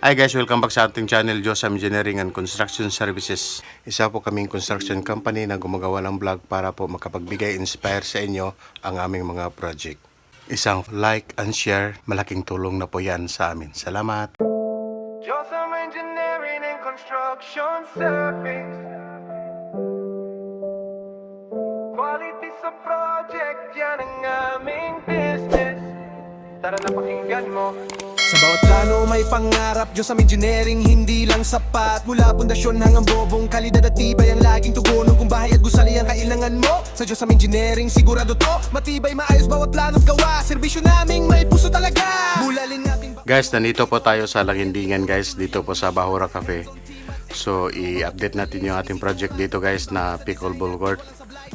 Hi guys, welcome back sa ating channel, Josam Engineering and Construction Services. Isa po kaming construction company na gumagawa ng vlog para po makapagbigay inspire sa inyo ang aming mga project. Isang like and share, malaking tulong na po yan sa amin. Salamat! Josam Engineering and Construction Service. Quality sa project, yan ang aming business. Tara na pakinggan mo. Sa bawat plano may pangarap, Diyos ang engineering hindi lang sapat. Mula pundasyon hanggang bobong, kalidad at tibay ang laging tugon. Kung bahay at gusali ang kailangan mo, sa Diyos ang engineering sigurado to. Matibay, maayos bawat plano at gawa. Serbisyo naming may puso talaga. Bulalin nating Guys, nandito po tayo sa Langindingan guys, dito po sa Bahura Cafe. So, i-update natin yung ating project dito guys na pickleball court.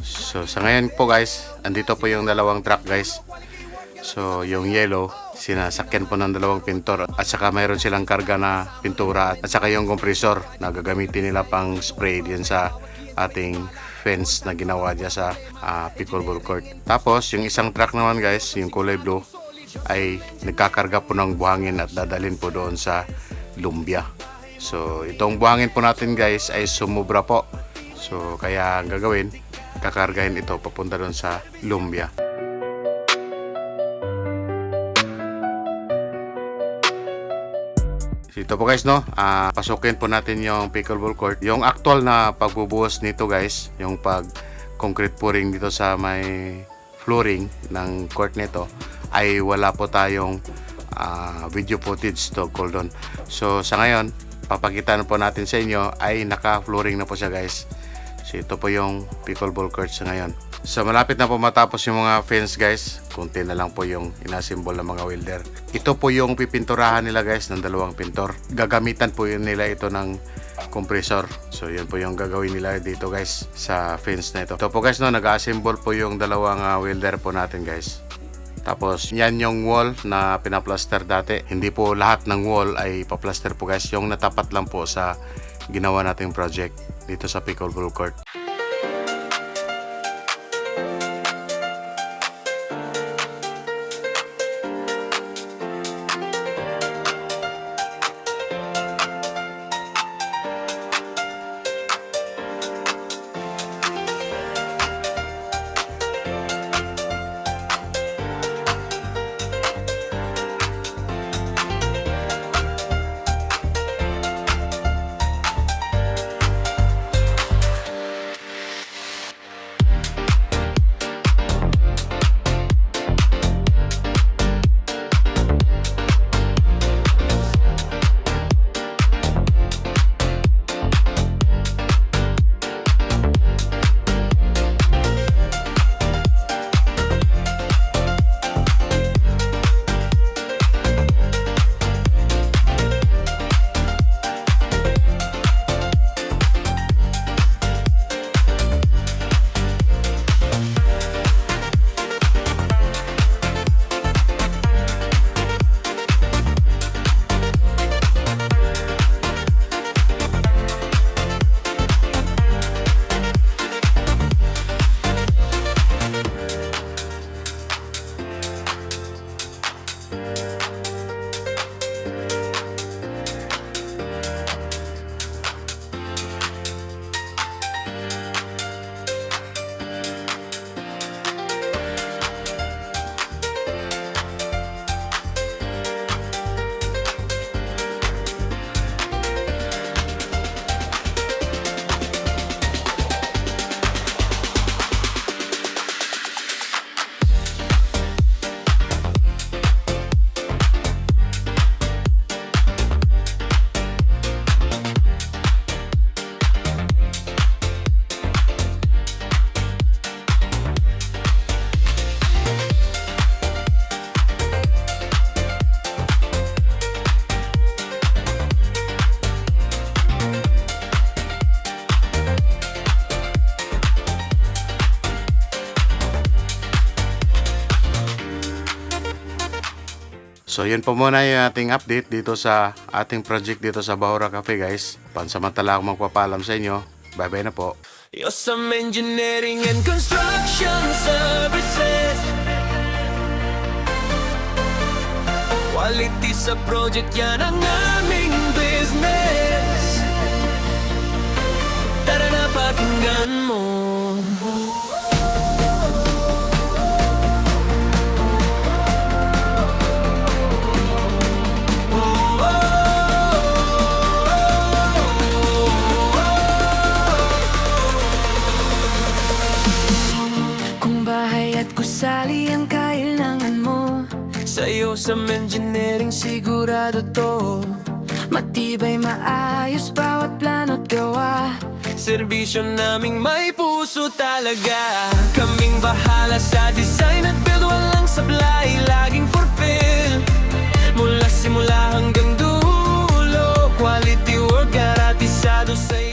So, sa ngayon po guys, andito po yung dalawang truck guys. So, yung yellow, sinasakyan po ng dalawang pintor at saka mayroon silang karga na pintura at saka yung kompresor na gagamitin nila pang spray din sa ating fence na ginawa dyan sa pickleball court. Tapos, yung isang truck naman guys, yung kulay blue, ay nagkakarga po ng buhangin at dadalhin po doon sa lumbia. So, itong buhangin po natin guys ay sumubra po. So, kaya ang gagawin, kakargahin ito papunta doon sa lumbia. Ito po guys no, pasukin po natin yung pickleball court. Yung actual na pagbubuhos nito guys, yung pag concrete pouring dito sa may flooring ng court nito, ay wala po tayong video footage to call doon. So sa ngayon, papakita na po natin sa inyo ay naka-flooring na po siya guys. So ito po yung pickleball court sa ngayon. So malapit na po matapos yung mga fence guys. Kunti na lang po yung inasimbol ng mga welder. Ito po yung pipinturahan nila guys ng dalawang pintor. Gagamitan po yun nila ito ng compressor. So yun po yung gagawin nila dito guys sa fence na ito. Ito po guys no, nag-assemble po yung dalawang welder po natin guys. Tapos yan yung wall na pinaplaster dati. Hindi po lahat ng wall ay paplaster po guys. Yung natapat lang po sa ginawa nating project dito sa pickleball court. So yun po muna yung ating update dito sa ating project dito sa Bahura Cafe guys. Pansamantala ako magpapaalam sa inyo. Bye bye na po. Josam Engineering and Construction Services. Quality sa project, yan ang aming business. Tara na pakinggan mo. Kung bahay at gusali ang kailangan mo, Sa'yo sa engineering sigurado to. matibay, maayos, bawat plano't gawa. Serbisyo naming may puso talaga. Kaming bahala sa design at build, walang sablay, laging fulfill. Mula simula hanggang dulo, quality work garantisado sa'yo.